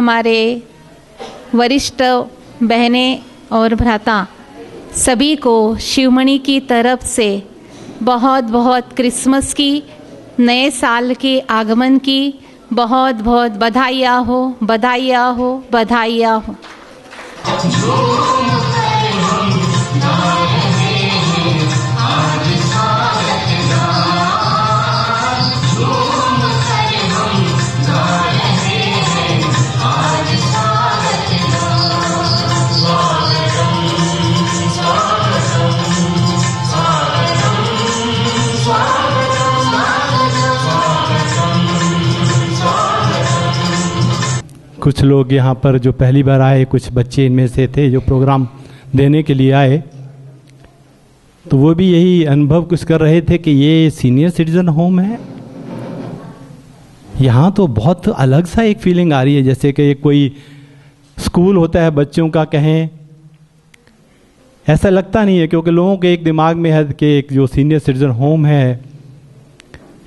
हमारे वरिष्ठ बहनें और भ्राता सभी को शिवमणि की तरफ से बहुत बहुत क्रिसमस की, नए साल के आगमन की बहुत बहुत बधाइयाँ हो, बधाइयाँ हो, बधाइयाँ हो। कुछ लोग यहाँ पर जो पहली बार आए, कुछ बच्चे इनमें से थे जो प्रोग्राम देने के लिए आए, तो वो भी यही अनुभव कुछ कर रहे थे कि ये सीनियर सिटीजन होम है। यहाँ तो बहुत अलग सा एक फीलिंग आ रही है, जैसे कि कोई स्कूल होता है बच्चों का कहें, ऐसा लगता नहीं है। क्योंकि लोगों के एक दिमाग में है कि एक जो सीनियर सिटीजन होम है,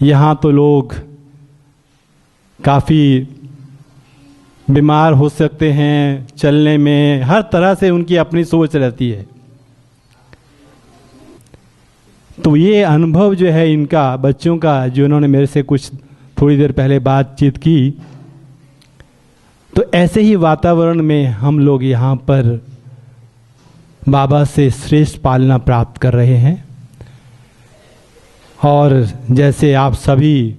यहाँ तो लोग काफ़ी बीमार हो सकते हैं, चलने में हर तरह से उनकी अपनी सोच रहती है। तो ये अनुभव जो है इनका, बच्चों का, जो इन्होंने मेरे से कुछ थोड़ी देर पहले बातचीत की, तो ऐसे ही वातावरण में हम लोग यहाँ पर बाबा से श्रेष्ठ पालना प्राप्त कर रहे हैं। और जैसे आप सभी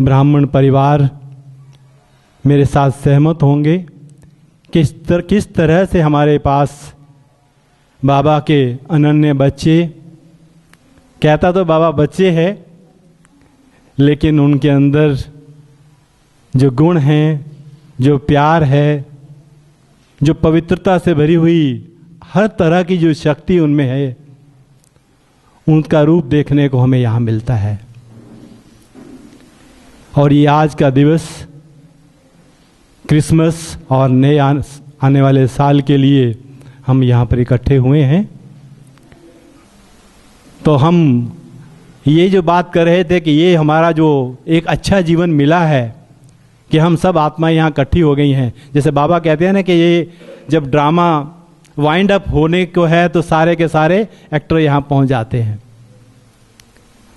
ब्राह्मण परिवार मेरे साथ सहमत होंगे, किस तरह से हमारे पास बाबा के अनन्य बच्चे, कहता तो बाबा बच्चे हैं, लेकिन उनके अंदर जो गुण हैं, जो प्यार है, जो पवित्रता से भरी हुई हर तरह की जो शक्ति उनमें है, उनका रूप देखने को हमें यहाँ मिलता है। और ये आज का दिवस क्रिसमस और नए आने वाले साल के लिए हम यहाँ पर इकट्ठे हुए हैं। तो हम ये जो बात कर रहे थे कि ये हमारा जो एक अच्छा जीवन मिला है, कि हम सब आत्माएं यहाँ इकट्ठी हो गई हैं। जैसे बाबा कहते हैं ना कि ये जब ड्रामा वाइंड अप होने को है तो सारे के सारे एक्टर यहाँ पहुँच जाते हैं।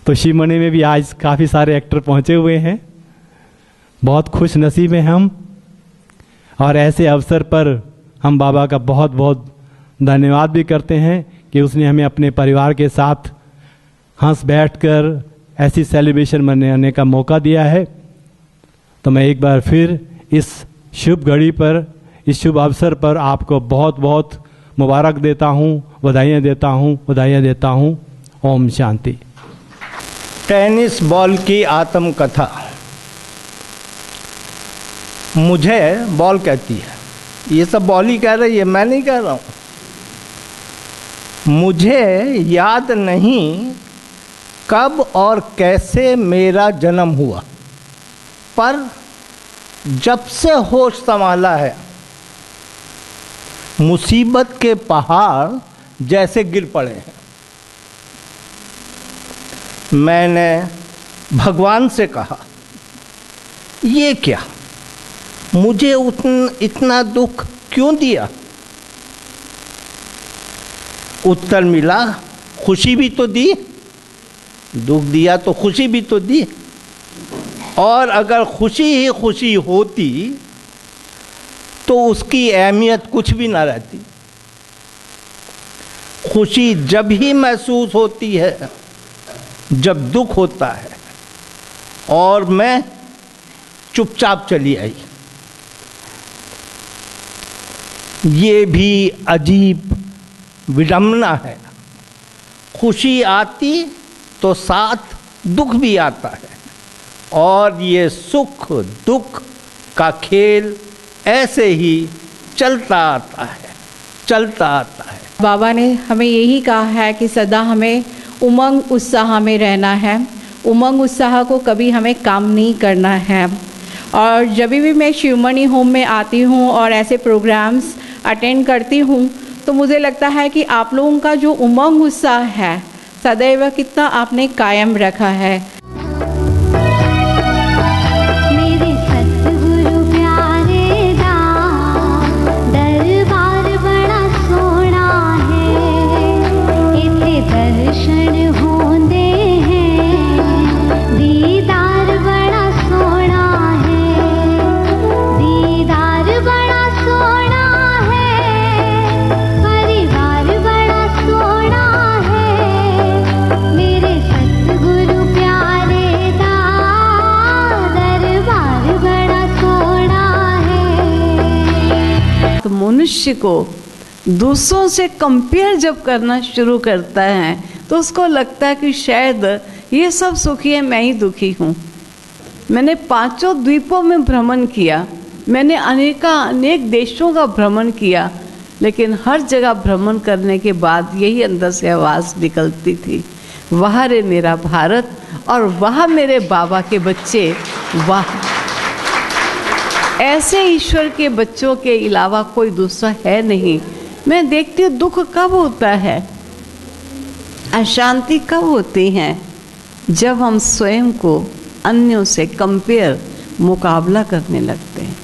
तो शिवमणि में भी आज काफ़ी सारे एक्टर पहुँचे हुए हैं। बहुत खुश नसीब हैं हम। और ऐसे अवसर पर हम बाबा का बहुत बहुत धन्यवाद भी करते हैं कि उसने हमें अपने परिवार के साथ हंस बैठकर ऐसी सेलिब्रेशन मनाने का मौका दिया है। तो मैं एक बार फिर इस शुभ घड़ी पर, इस शुभ अवसर पर आपको बहुत बहुत मुबारक देता हूँ, बधाइयाँ देता हूँ। ओम शांति। टेनिस बॉल की आत्मकथा। मुझे बॉल कहती है, ये सब बॉल ही कह रही है, मैं नहीं कह रहा हूँ। मुझे याद नहीं कब और कैसे मेरा जन्म हुआ, पर जब से होश संभाला है, मुसीबत के पहाड़ जैसे गिर पड़े हैं। मैंने भगवान से कहा, ये क्या, मुझे इतना दुख क्यों दिया? उत्तर मिला, खुशी भी तो दी, दुख दिया तो खुशी भी तो दी। और अगर खुशी ही खुशी होती तो उसकी अहमियत कुछ भी ना रहती। खुशी जब ही महसूस होती है जब दुख होता है। और मैं चुपचाप चली आई। ये भी अजीब विडंबना है। खुशी आती तो साथ दुख भी आता है, और ये सुख दुख का खेल ऐसे ही चलता आता है। बाबा ने हमें यही कहा है कि सदा हमें उमंग उत्साह में रहना है। उमंग उत्साह को कभी हमें काम नहीं करना है। और जब भी मैं शिवमणि होम में आती हूँ और ऐसे प्रोग्राम्स अटेंड करती हूँ, तो मुझे लगता है कि आप लोगों का जो उमंग उत्साह है सदैव कितना आपने कायम रखा है। मेरे सतगुरु प्यारे दास मनुष्य को दूसरों से कंपेयर जब करना शुरू करता है तो उसको लगता है कि शायद ये सब सुखी है, मैं ही दुखी हूँ। मैंने 5 द्वीपों में भ्रमण किया, मैंने अनेक देशों का भ्रमण किया, लेकिन हर जगह भ्रमण करने के बाद यही अंदर से आवाज़ निकलती थी, वहाँ रे मेरा भारत और वहाँ मेरे बाबा के बच्चे, वाह, ऐसे ईश्वर के बच्चों के अलावा कोई दूसरा है नहीं। मैं देखती हूँ दुख कब होता है, अशांति कब होती है, जब हम स्वयं को अन्यों से कंपेयर, मुकाबला करने लगते हैं।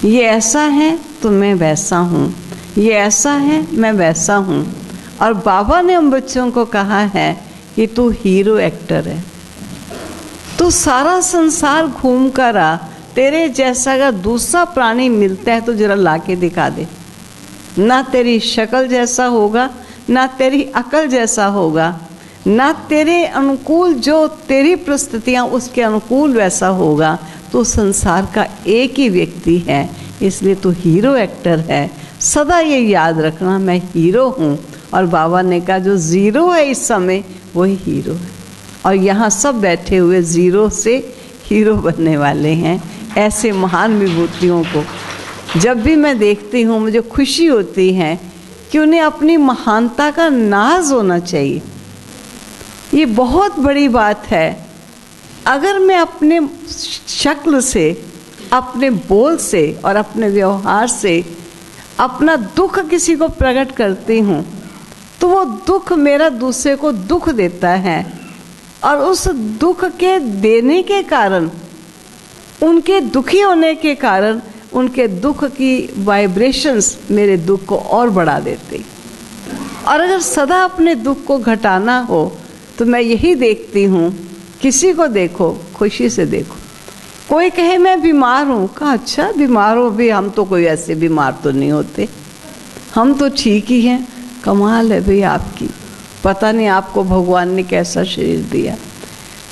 ये ऐसा है तो मैं वैसा हूँ, ये ऐसा है मैं वैसा हूँ। और बाबा ने हम बच्चों को कहा है कि तू हीरो एक्टर है, तू सारा संसार घूम कर आ, तेरे जैसा अगर दूसरा प्राणी मिलता है तो जरा लाके दिखा दे। ना तेरी शक्ल जैसा होगा, ना तेरी अकल जैसा होगा, ना तेरे अनुकूल जो तेरी परिस्थितियाँ उसके अनुकूल वैसा होगा। तो संसार का एक ही व्यक्ति है, इसलिए तो हीरो एक्टर है। सदा ये याद रखना, मैं हीरो हूँ। और बाबा ने कहा जो ज़ीरो है इस समय वही हीरो है। और यहाँ सब बैठे हुए ज़ीरो से हीरो बनने वाले हैं। ऐसे महान विभूतियों को जब भी मैं देखती हूँ मुझे खुशी होती है कि उन्हें अपनी महानता का नाज होना चाहिए। ये बहुत बड़ी बात है। अगर मैं अपने शक्ल से, अपने बोल से और अपने व्यवहार से अपना दुख किसी को प्रकट करती हूँ तो वो दुख मेरा दूसरे को दुख देता है, और उस दुख के देने के कारण, उनके दुखी होने के कारण, उनके दुख की वाइब्रेशंस मेरे दुख को और बढ़ा देती। और अगर सदा अपने दुख को घटाना हो तो मैं यही देखती हूँ, किसी को देखो खुशी से देखो। कोई कहे मैं बीमार हूँ, कहा अच्छा बीमार हो, भी हम तो कोई ऐसे बीमार तो नहीं होते, हम तो ठीक ही हैं। कमाल है भाई आपकी, पता नहीं आपको भगवान ने कैसा शरीर दिया।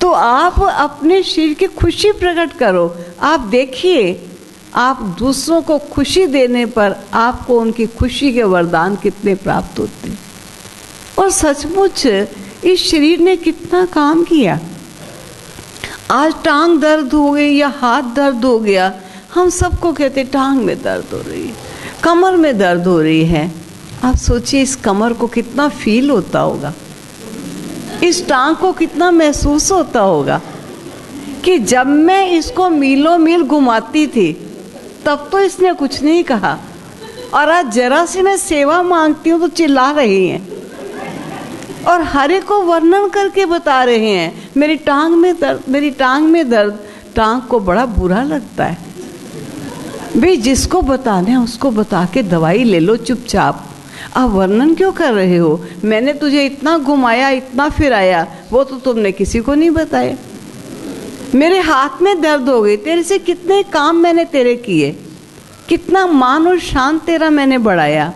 तो आप अपने शरीर की खुशी प्रकट करो। आप देखिए, आप दूसरों को खुशी देने पर आपको उनकी खुशी के वरदान कितने प्राप्त होते हैं। और सचमुच इस शरीर ने कितना काम किया। आज टांग दर्द हो गई या हाथ दर्द हो गया, हम सबको कहते टांग में दर्द हो रही है, कमर में दर्द हो रही है। आप सोचिए इस कमर को कितना फील होता होगा, इस टांग को कितना महसूस होता होगा कि जब मैं इसको मीलों मील घुमाती थी तब तो इसने कुछ नहीं कहा, और आज जरा सी मैं सेवा मांगती हूँ तो चिल्ला रही हैं और हर एक को वर्णन करके बता रहे हैं मेरी टांग में दर्द, मेरी टांग में दर्द। टांग को बड़ा बुरा लगता है भाई, जिसको बताना है उसको बता के दवाई ले लो चुपचाप। आप वर्णन क्यों कर रहे हो? मैंने तुझे इतना घुमाया, इतना फिराया, वो तो तुमने किसी को नहीं बताया। मेरे हाथ में दर्द हो गई, तेरे से कितने काम मैंने तेरे किए, कितना मान और शान तेरा मैंने बढ़ाया,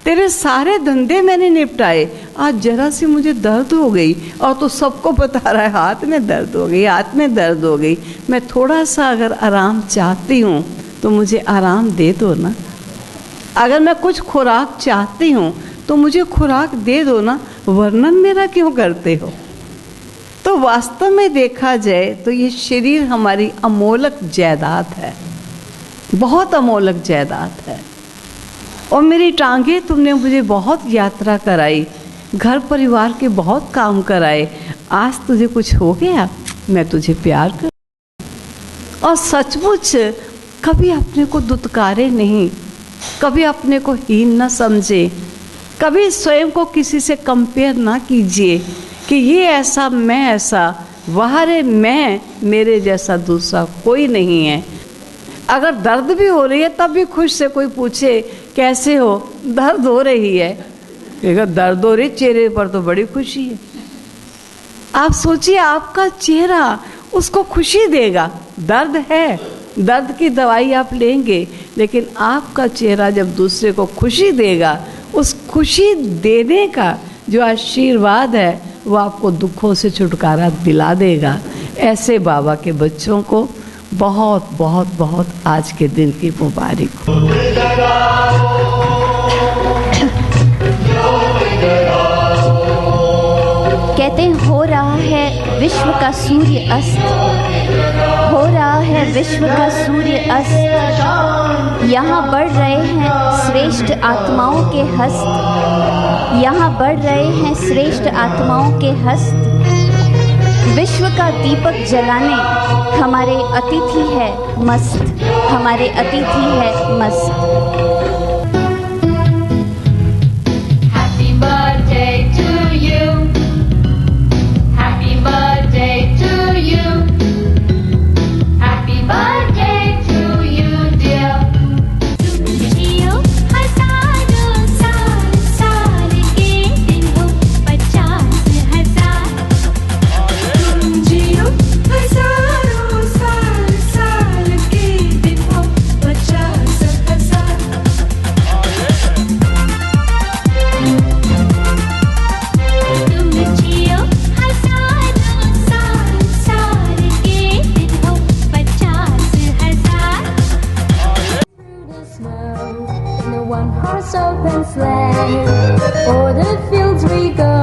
तेरे सारे धंधे मैंने निपटाए। आज जरा सी मुझे दर्द हो गई और तो सबको बता रहा है हाथ में दर्द हो गई, हाथ में दर्द हो गई। मैं थोड़ा सा अगर आराम चाहती हूँ तो मुझे आराम दे दो ना। अगर मैं कुछ खुराक चाहती हूँ तो मुझे खुराक दे दो ना, वर्णन मेरा क्यों करते हो? तो वास्तव में देखा जाए तो ये शरीर हमारी अमोलक जायदाद है, बहुत अमोलक जायदाद है। और मेरी टांगे, तुमने मुझे बहुत यात्रा कराई, घर परिवार के बहुत काम कराए, आज तुझे कुछ हो गया, मैं तुझे प्यार कर। और सचमुच कभी अपने को दुत्कारे नहीं, कभी अपने को हीन न समझे, कभी स्वयं को किसी से कंपेयर ना कीजिए कि ये ऐसा मैं ऐसा, वहाँ रे मैं, मेरे जैसा दूसरा कोई नहीं है। अगर दर्द भी हो रही है तब भी खुश से कोई पूछे कैसे हो, दर्द हो रही है, अगर दर्द हो रही चेहरे पर तो बड़ी खुशी है। आप सोचिए आपका चेहरा उसको खुशी देगा। दर्द है, दर्द की दवाई आप लेंगे, लेकिन आपका चेहरा जब दूसरे को खुशी देगा, उस खुशी देने का जो आशीर्वाद है वो आपको दुखों से छुटकारा दिला देगा। ऐसे बाबा के बच्चों को बहुत बहुत बहुत आज के दिन की मुबारक हो। कहते हैं हो रहा है विश्व का सूर्य अस्त, हो रहा है विश्व का सूर्य अस्त। यहाँ बढ़ रहे हैं श्रेष्ठ आत्माओं के हस्त, यहाँ बढ़ रहे हैं श्रेष्ठ आत्माओं के हस्त। विश्व का दीपक जलाने हमारे अतिथि है मस्त, हमारे अतिथि है मस्त। Happy birthday to you. Happy birthday to you. Happy birthday to you, dear. जियो हजारों साल, साल के दिन हो 50,000। तुम जियो हजारों साल, साल के दिन हो 50,000। तुम जियो हजारों साल, साल के दिन हो 50,000। Through the snow in a one-horse open sleigh, o'er the fields we go,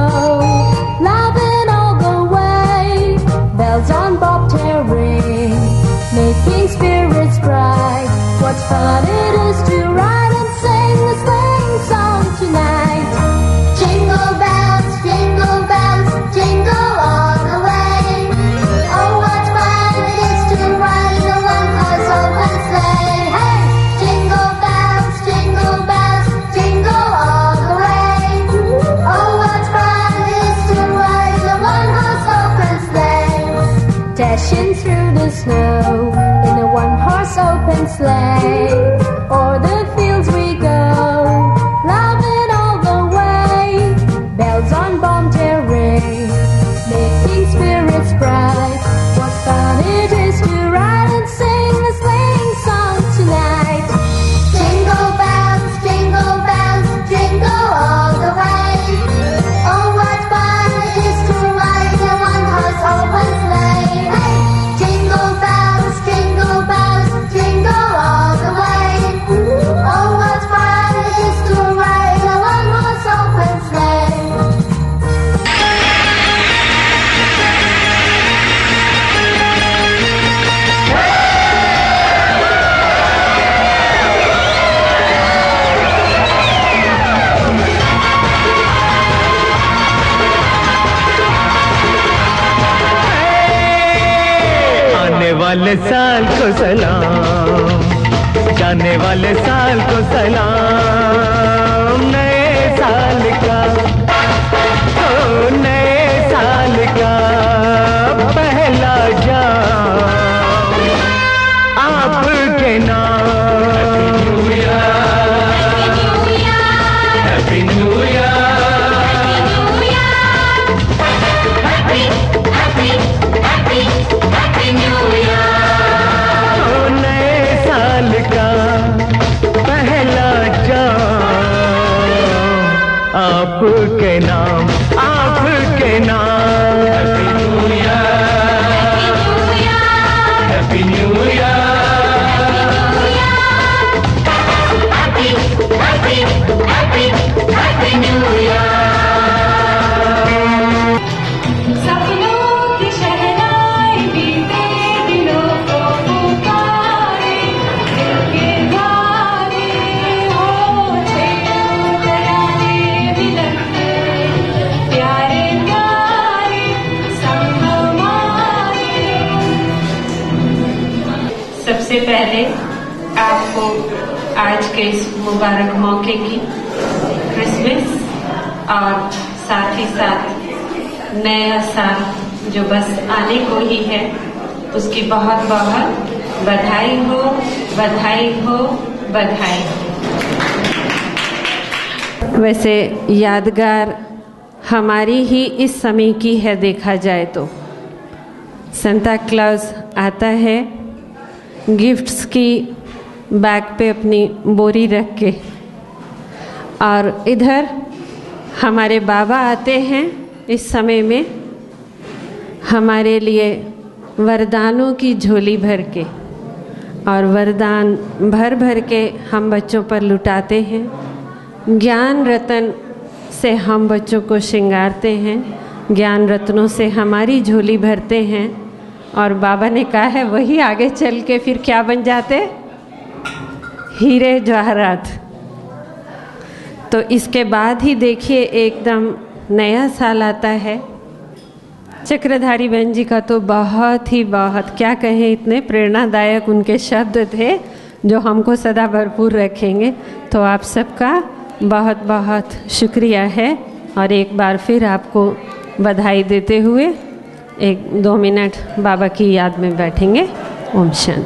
laughing all the way. Bells on bobtail ring, making spirits bright. What fun it is to ride and sing a sleighing song tonight! Jingle bells, jingle all the way. Oh, what fun it is to ride in a one-horse open sleigh! Hey! Jingle bells, jingle all the way. Oh, what fun it is to ride in a one-horse open sleigh! Dashing through the snow in a one-horse open sleigh. O'er the fields we go, laughing all the way. Bells on bobtail ring, making spirits bright. What fun it is to ride and sing a sleighing song tonight! Jingle bells, jingle all the way. Oh, what fun it is to ride in a one-horse open sleigh! Hey! Jingle bells, jingle all the way. Oh, what fun it is to ride in a one-horse open sleigh! आने वाले साल को सलाम, जाने वाले साल को सलाम। नए साल का, ओ नए साल का पहला जाम आपके नाम। हैप्पी न्यू नए साल का पहला जाम आपके नाम, आपके नाम। हैप्पी न्यू सपनों की शहनाई बीते दिनों को पुकारे, दिल के गाने होठे तराने मिलन के, प्यारे प्यारे संग हमारे। सबसे पहले आपको आज के इस मुबारक मौके की क्रिसमस और साथ ही साथ नया साल जो बस आने को ही है उसकी बहुत बहुत बधाई हो, बधाई हो, बधाई हो। वैसे यादगार हमारी ही इस समय की है देखा जाए तो। संता क्लॉज आता है गिफ्ट्स की बैग पे अपनी बोरी रख के, और इधर हमारे बाबा आते हैं इस समय में हमारे लिए वरदानों की झोली भर के। और वरदान भर भर के हम बच्चों पर लुटाते हैं। ज्ञान रतन से हम बच्चों को श्रृंगारते हैं, ज्ञान रत्नों से हमारी झोली भरते हैं। और बाबा ने कहा है वही आगे चल के फिर क्या बन जाते? हीरे जवाहरात। तो इसके बाद ही देखिए एकदम नया साल आता है। चक्रधारी बहन जी का तो बहुत ही बहुत क्या कहें, इतने प्रेरणादायक उनके शब्द थे जो हमको सदा भरपूर रखेंगे। तो आप सबका बहुत बहुत शुक्रिया है और एक बार फिर आपको बधाई देते हुए 1-2 मिनट बाबा की याद में बैठेंगे। ओम शांति।